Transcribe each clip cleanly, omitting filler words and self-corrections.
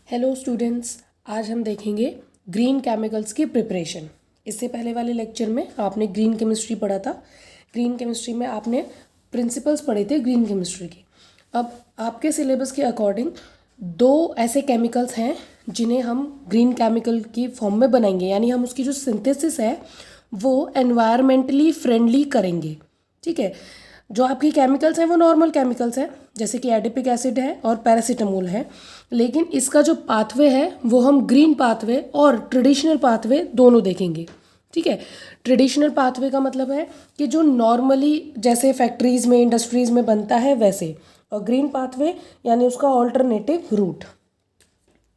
Hello students, आज हम देखेंगे ग्रीन केमिकल्स की प्रिपरेशन। इससे पहले वाले लेक्चर में आपने ग्रीन केमिस्ट्री पढ़ा था। ग्रीन केमिस्ट्री में आपने प्रिंसिपल्स पढ़े थे ग्रीन केमिस्ट्री के। अब आपके सिलेबस के अकॉर्डिंग दो ऐसे केमिकल्स हैं जिन्हें हम ग्रीन केमिकल की फॉर्म में बनाएंगे, यानी हम उसकी जो सिंथेसिस है वो एनवायरमेंटली फ्रेंडली करेंगे। ठीक है, जो आपकी केमिकल्स हैं वो नॉर्मल केमिकल्स हैं, जैसे कि एडिपिक एसिड है और पैरासीटामोल है, लेकिन इसका जो पाथवे है वो हम ग्रीन पाथवे और ट्रेडिशनल पाथवे दोनों देखेंगे। ठीक है, ट्रेडिशनल पाथवे का मतलब है कि जो नॉर्मली जैसे फैक्ट्रीज़ में इंडस्ट्रीज़ में बनता है वैसे, और ग्रीन पाथवे यानी उसका ऑल्टरनेटिव रूट।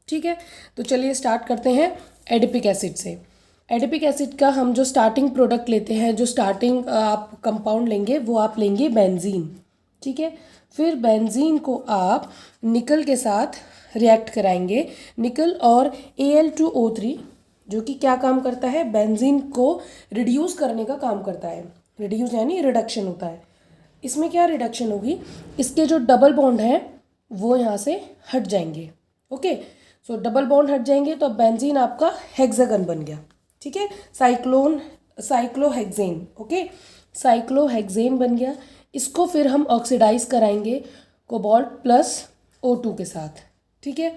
ठीक है, तो चलिए स्टार्ट करते हैं एडिपिक एसिड से। एडिपिक एसिड का हम जो स्टार्टिंग प्रोडक्ट लेते हैं, जो स्टार्टिंग आप कंपाउंड लेंगे वो आप लेंगे बेंजीन। ठीक है, फिर बेंजीन को आप निकल के साथ रिएक्ट कराएंगे। निकल और Al2O3 जो कि क्या काम करता है, बेंजीन को रिड्यूस करने का काम करता है। रिड्यूस यानी रिडक्शन होता है। इसमें क्या रिडक्शन होगी, इसके जो डबल बॉन्ड हैं वो यहाँ से हट जाएंगे। ओके, सो डबल बॉन्ड हट जाएंगे तो अब बेंजीन आपका हेक्सागन बन गया। ठीक है, साइक्लोहेक्सेन। ओके, साइक्लोहेक्सेन बन गया। इसको फिर हम ऑक्सीडाइज कराएंगे कोबाल्ट प्लस O2 के साथ। ठीक है,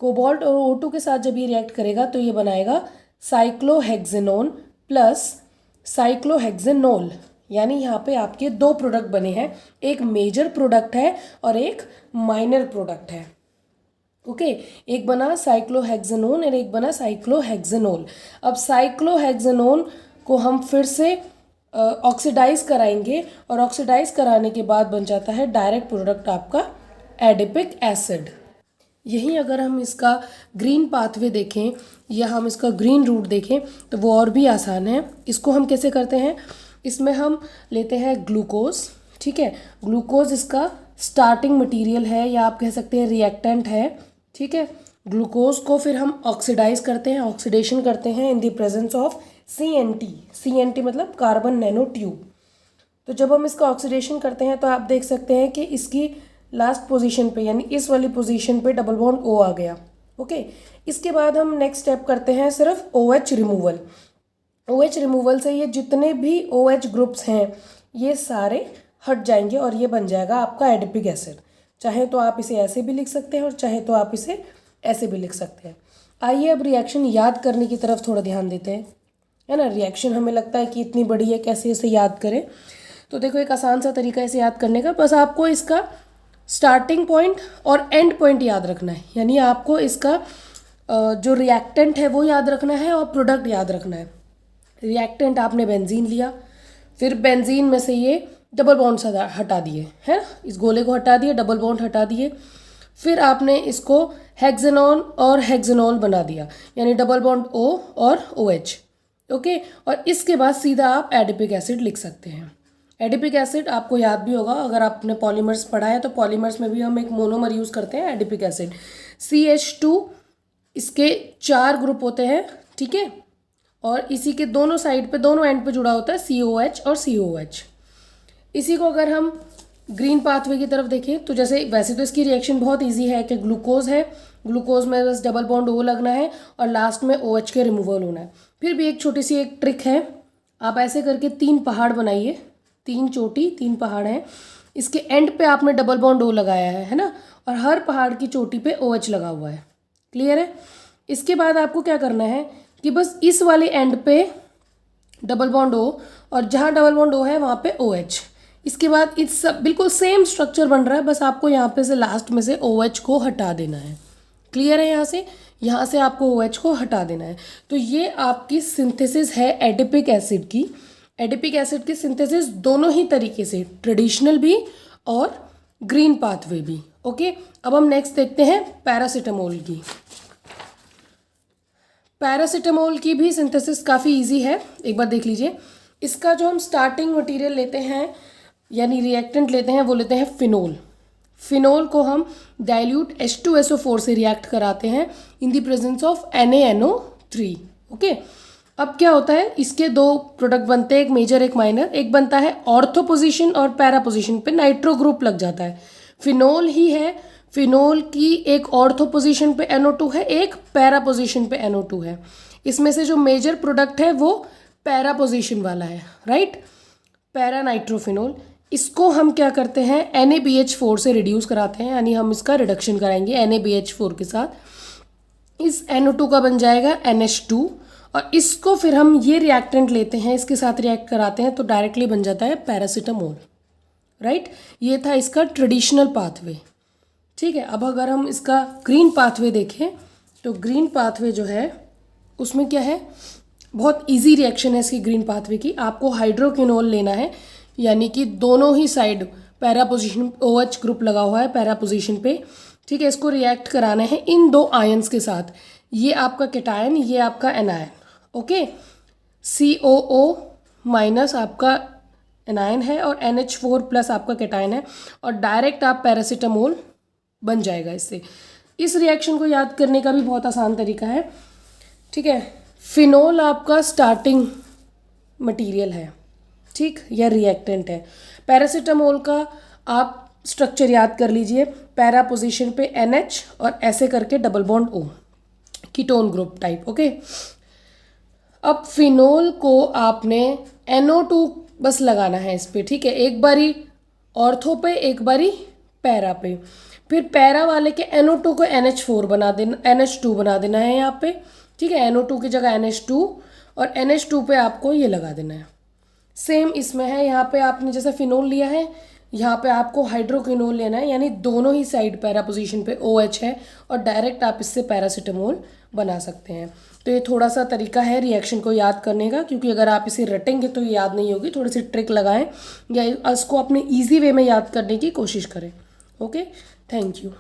कोबाल्ट और O2 के साथ जब ये रिएक्ट करेगा तो ये बनाएगा साइक्लोहेक्सेनोन प्लस साइक्लोहेक्सेनोल, यानी यहाँ पे आपके दो प्रोडक्ट बने हैं, एक मेजर प्रोडक्ट है और एक माइनर प्रोडक्ट है। ओके, एक बना साइक्लोहेक्सेनोन और एक बना साइक्लोहेक्सेनोल। अब साइक्लोहेक्सेनोन को हम फिर से ऑक्सीडाइज कराएंगे और ऑक्सीडाइज कराने के बाद बन जाता है डायरेक्ट प्रोडक्ट आपका एडिपिक एसिड। यही अगर हम इसका ग्रीन पाथवे देखें या हम इसका ग्रीन रूट देखें तो वो और भी आसान है। इसको हम कैसे करते हैं, इसमें हम लेते हैं ग्लूकोज। ठीक है, ग्लूकोज इसका स्टार्टिंग मटेरियल है या आप कह सकते हैं रिएक्टेंट है। ठीक है, ग्लूकोज को फिर हम ऑक्सीडाइज करते हैं, ऑक्सीडेशन करते हैं in the presence of CNT। CNT मतलब कार्बन नैनो ट्यूब। तो जब हम इसका ऑक्सीडेशन करते हैं तो आप देख सकते हैं कि इसकी लास्ट पोजीशन पे यानी इस वाली पोजीशन पे डबल बॉन्ड O आ गया। ओके, इसके बाद हम नेक्स्ट स्टेप करते हैं सिर्फ OH रिमूवल। OH रिमूवल से ये जितने भी OH ग्रुप्स हैं ये सारे हट जाएंगे और ये बन जाएगा आपका एडिपिक एसिड। चाहे तो आप इसे ऐसे भी लिख सकते हैं और चाहे तो आप इसे ऐसे भी लिख सकते हैं। आइए अब रिएक्शन याद करने की तरफ थोड़ा ध्यान देते हैं, है ना। रिएक्शन हमें लगता है कि इतनी बड़ी है, कैसे इसे याद करें। तो देखो, एक आसान सा तरीका इसे याद करने का, बस आपको इसका स्टार्टिंग पॉइंट और एंड पॉइंट याद रखना है। यानी आपको इसका जो रिएक्टेंट है वो याद रखना है और प्रोडक्ट याद रखना है। रिएक्टेंट आपने बेंजीन लिया, फिर बेंजीन में से ये डबल बॉन्ड हटा दिए, है ना, इस गोले को हटा दिए, डबल बॉन्ड हटा दिए। फिर आपने इसको हेक्सेनॉन और हेक्सेनॉल बना दिया, यानी डबल बॉन्ड O और OH। ओके, और इसके बाद सीधा आप एडिपिक एसिड लिख सकते हैं। एडिपिक एसिड आपको याद भी होगा, अगर आपने पॉलीमर्स पढ़ा है तो पॉलीमर्स में भी हम एक मोनोमर यूज़ करते हैं एडिपिक एसिड। CH2 इसके 4 ग्रुप होते हैं। ठीक है, और इसी के दोनों साइड पे, दोनों एंड पे जुड़ा होता है COH और COH। इसी को अगर हम ग्रीन पाथवे की तरफ देखें तो जैसे वैसे तो इसकी रिएक्शन बहुत इजी है कि ग्लूकोज है, ग्लूकोज में बस डबल बॉन्ड O लगना है और लास्ट में OH के रिमूवल होना है। फिर भी एक छोटी सी एक ट्रिक है, आप ऐसे करके 3 पहाड़ बनाइए, 3 चोटी 3 पहाड़ हैं, इसके एंड पे आपने डबल बॉन्ड O लगाया है ना, और हर पहाड़ की चोटी पे OH लगा हुआ है। क्लियर है। इसके बाद आपको क्या करना है कि बस इस वाले एंड पे डबल बॉन्ड O और जहाँ डबल बॉन्ड O है वहाँ पे OH। इसके बाद इस सब बिल्कुल सेम स्ट्रक्चर बन रहा है, बस आपको यहाँ पे से लास्ट में से OH को हटा देना है। क्लियर है, यहाँ से आपको OH को हटा देना है। तो ये आपकी सिंथेसिस है एडिपिक एसिड की। एडिपिक एसिड की सिंथेसिस दोनों ही तरीके से, ट्रेडिशनल भी और ग्रीन पाथवे भी। ओके, अब हम नेक्स्ट देखते हैं पैरासीटामोल की। पैरासीटामोल की भी सिंथेसिस काफ़ी इजी है, एक बार देख लीजिए। इसका जो हम स्टार्टिंग मटेरियल लेते हैं यानी रिएक्टेंट लेते हैं वो लेते हैं फिनोल। फिनोल को हम डाइल्यूट H2SO4 से रिएक्ट कराते हैं in the presence of NaNO3। Okay, अब क्या होता है, इसके 2 प्रोडक्ट बनते हैं, एक मेजर एक माइनर। एक बनता है ऑर्थो पोजीशन और पैरा पोजीशन पे नाइट्रो ग्रुप लग जाता है। फिनोल ही है फिनोल की एक ऑर्थो पोजीशन पे NO2 है, एक पैरा पोजीशन पे NO2 है। इसमें से जो मेजर प्रोडक्ट है वो पैरा पोजीशन वाला है, राइट, पैरा नाइट्रोफिनोल। इसको हम क्या करते हैं, NaBH4 से रिड्यूस कराते हैं, यानी हम इसका रिडक्शन कराएंगे NaBH4 के साथ। इस NO2 का बन जाएगा NH2 और इसको फिर हम ये रिएक्टेंट लेते हैं, इसके साथ रिएक्ट कराते हैं तो डायरेक्टली बन जाता है पैरासीटामोल, राइट। ये था इसका ट्रेडिशनल पाथवे, ठीक है। अब अगर हम इसका ग्रीन पाथवे देखें तो ग्रीन पाथवे जो है उसमें क्या है, बहुत इजी रिएक्शन है इसकी ग्रीन पाथवे की। आपको हाइड्रोक्विनोल लेना है, यानी कि दोनों ही side para position OH group लगा हुआ है पैरा पोजीशन पे, ठीक है। इसको रिएक्ट कराना है इन दो आयंस के साथ, ये आपका कैटायन, ये आपका एनायन, ओके। COO माइनस आपका एनायन है और NH4 प्लस आपका कैटायन है और डायरेक्ट आप पैरासीटामोल बन जाएगा इससे। इस रिएक्शन को याद करने का भी बहुत आसान तरीका है, ठीक है। फिनोल आपका स्टार्टिंग मटेरियल है, ठीक, या रिएक्टेंट है। पैरासीटामोल का आप स्ट्रक्चर याद कर लीजिए, पैरा पोजीशन पे NH और ऐसे करके double bond O, ketone group type, okay. अब फिनोल को आपने NO2 बस लगाना है इस पर, ठीक है, एक बारी ऑर्थो पे एक बारी पैरा पे, फिर पैरा वाले के NO2 को NH4 बना देना, NH2 बना देना है यहाँ पे, ठीक है। NO2 की जगह NH2 और NH2 पे आपको ये लगा देना है। सेम इसमें है, यहाँ पे आपने जैसे फिनोल लिया है, यहाँ पे आपको हाइड्रोक्विनोल लेना है, यानी दोनों ही साइड पैरा पोजीशन पे OH है और डायरेक्ट आप इससे पैरासीटामोल बना सकते हैं। तो ये थोड़ा सा तरीका है रिएक्शन को याद करने का, क्योंकि अगर आप इसे रटेंगे तो ये याद नहीं होगी। थोड़ी सी ट्रिक लगाएं या इसको अपने ईजी वे में याद करने की कोशिश करें, ओके। Thank you.